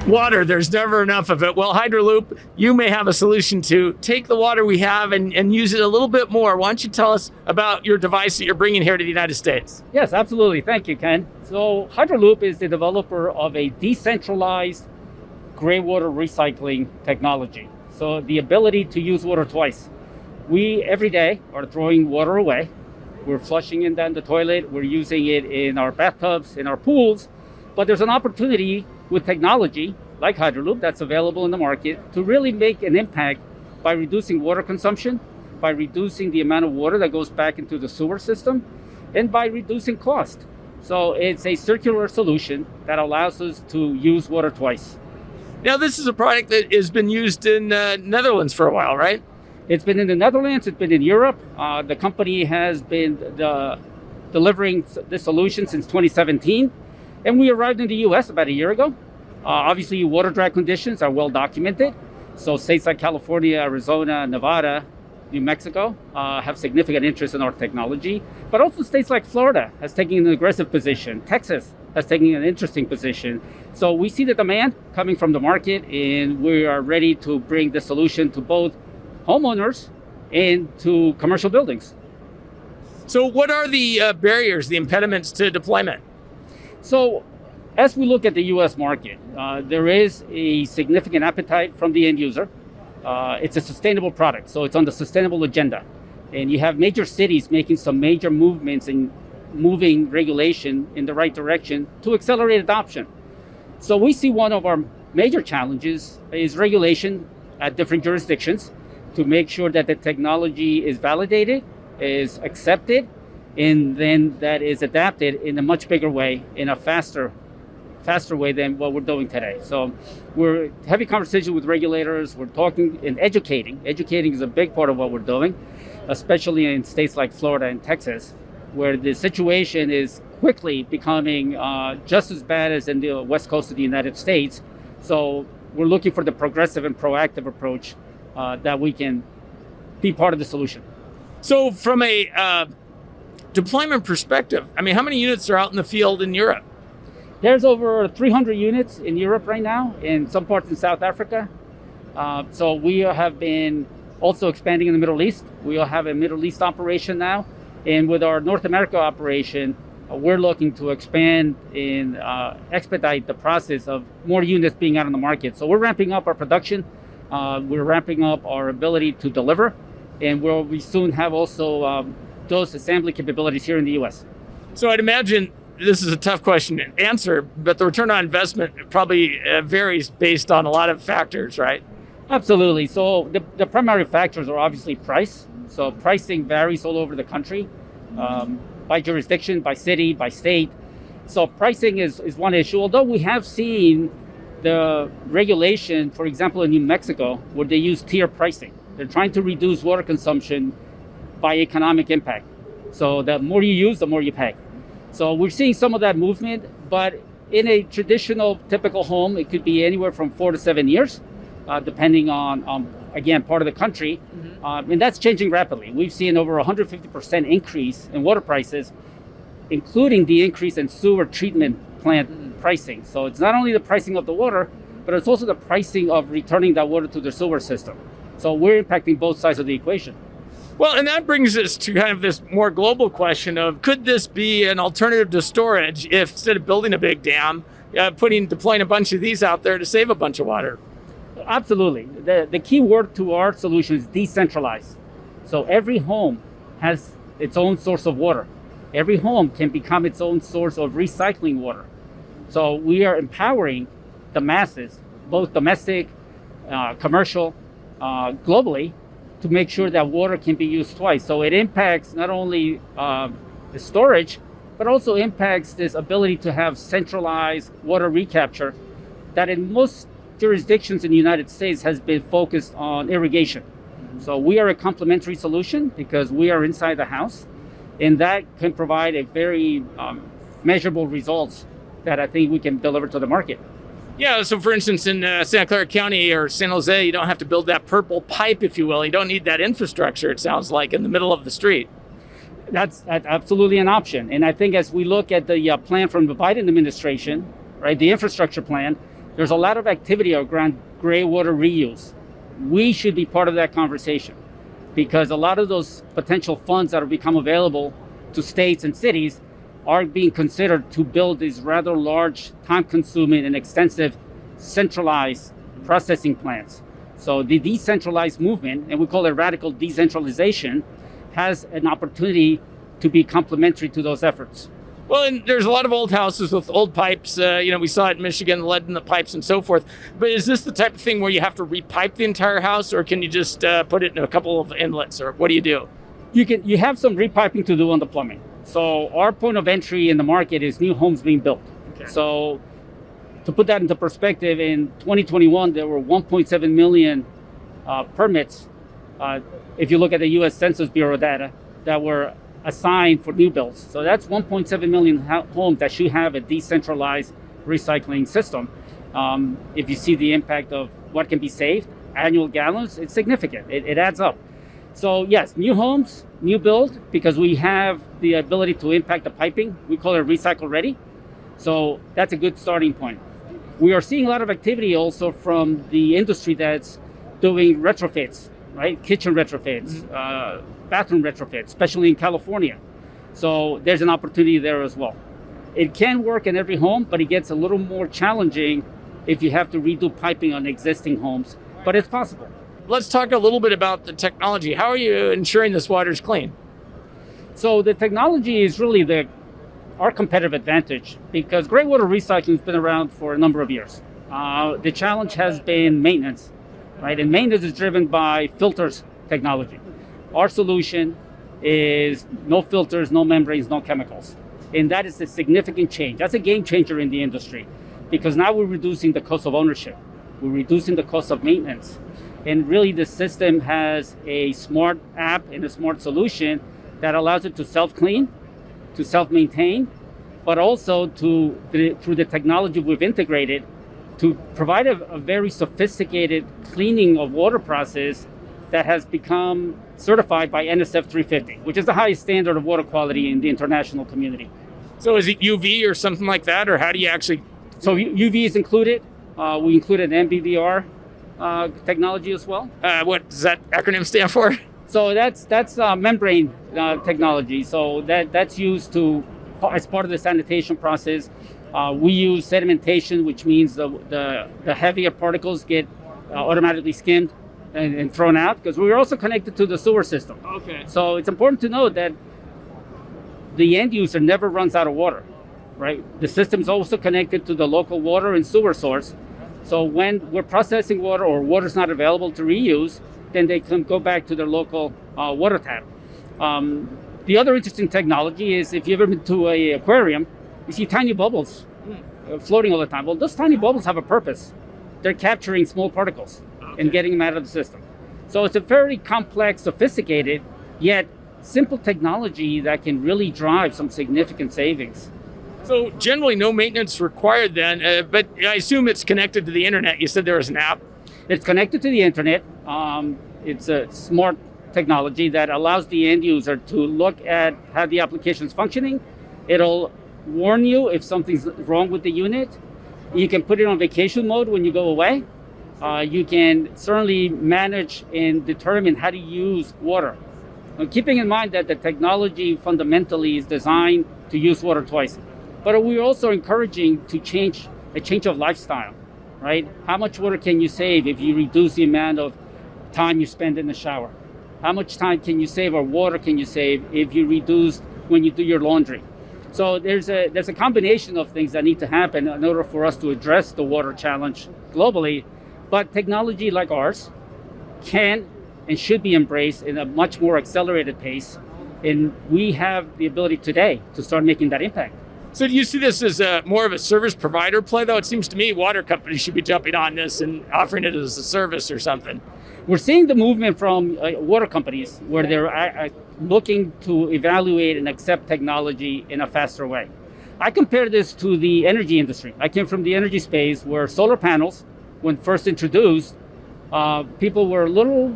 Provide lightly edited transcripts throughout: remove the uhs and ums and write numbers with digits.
Water, there's never enough of it. Well, Hydraloop, you may have a solution to take the water we have and use it a little bit more. Why don't you tell us about your device that you're bringing here to the United States? Yes, absolutely. Thank you, Ken. So Hydraloop is the developer of a decentralized gray water recycling technology. So the ability to use water twice. We, every day, are throwing water away. We're flushing it down the toilet. We're using it in our bathtubs, in our pools. But there's an opportunity with technology like Hydraloop that's available in the market to really make an impact by reducing water consumption, by reducing the amount of water that goes back into the sewer system, and by reducing cost. So it's a circular solution that allows us to use water twice. Now, this is a product that has been used in Netherlands for a while, right? It's been in the Netherlands, it's been in Europe. The company has been delivering this solution since 2017. And we arrived in the US about a year ago. Obviously, water drought conditions are well documented. So states like California, Arizona, Nevada, New Mexico have significant interest in our technology. But also states like Florida has taken an aggressive position. Texas has taken an interesting position. So we see the demand coming from the market, and we are ready to bring the solution to both homeowners and to commercial buildings. So what are the barriers, the impediments to deployment? So as we look at the US market, there is a significant appetite from the end user. It's a sustainable product, so it's on the sustainable agenda. And you have major cities making some major movements and moving regulation in the right direction to accelerate adoption. So we see one of our major challenges is regulation at different jurisdictions to make sure that the technology is validated, is accepted, and then that is adapted in a much bigger way, in a faster way than what we're doing today. So we're having conversations with regulators, we're talking and educating. Educating is a big part of what we're doing, especially in states like Florida and Texas, where the situation is quickly becoming just as bad as in the West Coast of the United States. So we're looking for the progressive and proactive approach that we can be part of the solution. So from a deployment perspective, I mean, how many units are out in the field in Europe? There's over 300 units in Europe right now, in some parts in South Africa. So we have been also expanding in the Middle East. We have a Middle East operation now. And with our North America operation, we're looking to expand and expedite the process of more units being out on the market. So we're ramping up our production. We're ramping up our ability to deliver. And we soon have also those assembly capabilities here in the US. So I'd imagine this is a tough question to answer, but the return on investment probably varies based on a lot of factors, right? Absolutely. So the primary factors are obviously price. So pricing varies all over the country, by jurisdiction, by city, by state. So pricing is one issue, although we have seen the regulation, for example, in New Mexico, where they use tier pricing. They're trying to reduce water consumption by economic impact. So the more you use, the more you pay. So we're seeing some of that movement, but in a traditional, typical home, it could be anywhere from 4 to 7 years, depending on again, part of the country. And that's changing rapidly. We've seen over 150% increase in water prices, including the increase in sewer treatment plant pricing. So it's not only the pricing of the water, but it's also the pricing of returning that water to the sewer system. So we're impacting both sides of the equation. Well, and that brings us to kind of this more global question of, could this be an alternative to storage if instead of building a big dam, deploying a bunch of these out there to save a bunch of water? Absolutely. The key word to our solution is decentralized. So every home has its own source of water. Every home can become its own source of recycling water. So we are empowering the masses, both domestic, commercial, globally, to make sure that water can be used twice. So it impacts not only the storage, but also impacts this ability to have centralized water recapture that in most jurisdictions in the United States has been focused on irrigation. So we are a complementary solution because we are inside the house, and that can provide a very measurable results that I think we can deliver to the market. Yeah, so for instance, in Santa Clara County or San Jose, you don't have to build that purple pipe, if you will. You don't need that infrastructure, it sounds like, in the middle of the street. That's absolutely an option. And I think as we look at the plan from the Biden administration, right, the infrastructure plan, There's a lot of activity around gray water reuse. We should be part of that conversation because a lot of those potential funds that have become available to states and cities are being considered to build these rather large, time-consuming and extensive centralized processing plants. So the decentralized movement, and we call it radical decentralization, has an opportunity to be complementary to those efforts. Well, and there's a lot of old houses with old pipes. We saw it in Michigan, lead in the pipes and so forth. But is this the type of thing where you have to repipe the entire house, or can you just put it in a couple of inlets, or what do you do? You have some repiping to do on the plumbing. So our point of entry in the market is new homes being built. Okay. So to put that into perspective, in 2021, there were 1.7 million permits, if you look at the U.S. Census Bureau data, that were assigned for new builds. So that's 1.7 million homes that should have a decentralized recycling system. If you see the impact of what can be saved, annual gallons, it's significant. It adds up. So yes, new homes, new build, because we have the ability to impact the piping. We call it recycle ready. So that's a good starting point. We are seeing a lot of activity also from the industry that's doing retrofits, right? Kitchen retrofits, bathroom retrofits, especially in California. So there's an opportunity there as well. It can work in every home, but it gets a little more challenging if you have to redo piping on existing homes, but it's possible. Let's talk a little bit about the technology. How are you ensuring this water is clean? So the technology is really our competitive advantage because gray water recycling has been around for a number of years. The challenge has been maintenance, right? And maintenance is driven by filters technology. Our solution is no filters, no membranes, no chemicals. And that is a significant change. That's a game changer in the industry because now we're reducing the cost of ownership. We're reducing the cost of maintenance. And really the system has a smart app and a smart solution that allows it to self-clean, to self-maintain, but also through the technology we've integrated to provide a very sophisticated cleaning of water process that has become certified by NSF 350, which is the highest standard of water quality in the international community. So is it UV or something like that, or how do you actually? So UV is included. We included MBVR technology as well. What does that acronym stand for? So that's membrane technology. So that's used as part of the sanitation process. We use sedimentation, which means the heavier particles get automatically skimmed and thrown out because we're also connected to the sewer system. Okay. So it's important to note that the end user never runs out of water, right? The system is also connected to the local water and sewer source. So when we're processing water or water's not available to reuse, then they can go back to their local water tap. The other interesting technology is if you've ever been to an aquarium, you see tiny bubbles floating all the time. Well, those tiny bubbles have a purpose. They're capturing small particles and getting them out of the system. So it's a very complex, sophisticated, yet simple technology that can really drive some significant savings. So generally no maintenance required then, but I assume it's connected to the internet. You said there was an app. It's connected to the internet. It's a smart technology that allows the end user to look at how the application is functioning. It'll warn you if something's wrong with the unit. You can put it on vacation mode when you go away. You can certainly manage and determine how to use water. Keeping in mind that the technology fundamentally is designed to use water twice. But we're also encouraging a change of lifestyle, right? How much water can you save if you reduce the amount of time you spend in the shower? How much time can you save or water can you save if you reduce when you do your laundry? So there's a combination of things that need to happen in order for us to address the water challenge globally. But technology like ours can and should be embraced in a much more accelerated pace. And we have the ability today to start making that impact. So do you see this as more of a service provider play, though? It seems to me water companies should be jumping on this and offering it as a service or something. We're seeing the movement from water companies where they're looking to evaluate and accept technology in a faster way. I compare this to the energy industry. I came from the energy space where solar panels, when first introduced, people were a little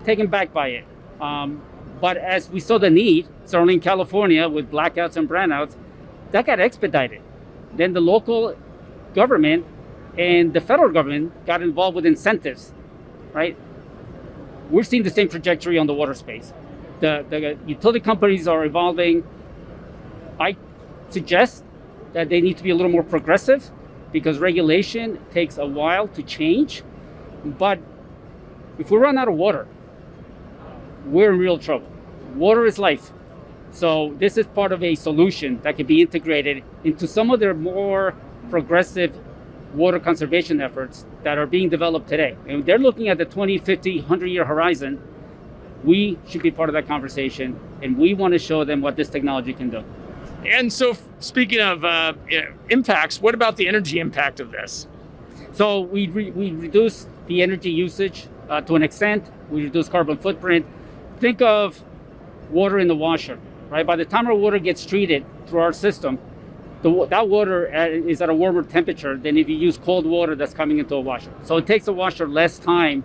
taken back by it. But as we saw the need, certainly in California with blackouts and brownouts, that got expedited. Then the local government and the federal government got involved with incentives, right? We're seeing the same trajectory on the water space. The utility companies are evolving. I suggest that they need to be a little more progressive because regulation takes a while to change. But if we run out of water, we're in real trouble. Water is life. So this is part of a solution that can be integrated into some of their more progressive water conservation efforts that are being developed today. And they're looking at the 20, 50, 100-year horizon. We should be part of that conversation, and we want to show them what this technology can do. And so speaking of impacts, what about the energy impact of this? So we reduce the energy usage to an extent. We reduce carbon footprint. Think of water in the washer, right? By the time our water gets treated through our system, that water is at a warmer temperature than if you use cold water that's coming into a washer. So it takes a washer less time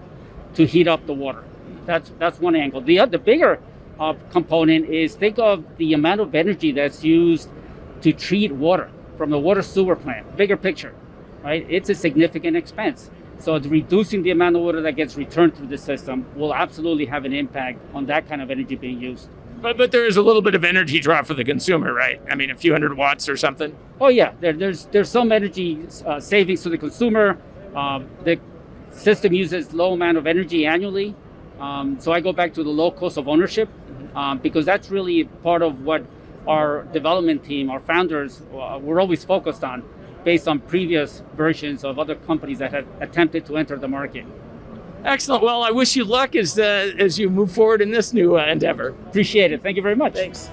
to heat up the water. That's one angle. The bigger component is think of the amount of energy that's used to treat water from the water sewer plant. Bigger picture, right? It's a significant expense. So reducing the amount of water that gets returned through the system will absolutely have an impact on that kind of energy being used. But there is a little bit of energy drop for the consumer, right? I mean, a few hundred watts or something. Oh yeah, there's some energy savings to the consumer. The system uses low amount of energy annually. So I go back to the low cost of ownership because that's really part of what our development team, our founders, were always focused on based on previous versions of other companies that had attempted to enter the market. Excellent. Well, I wish you luck as you move forward in this new endeavor. Appreciate it. Thank you very much. Thanks.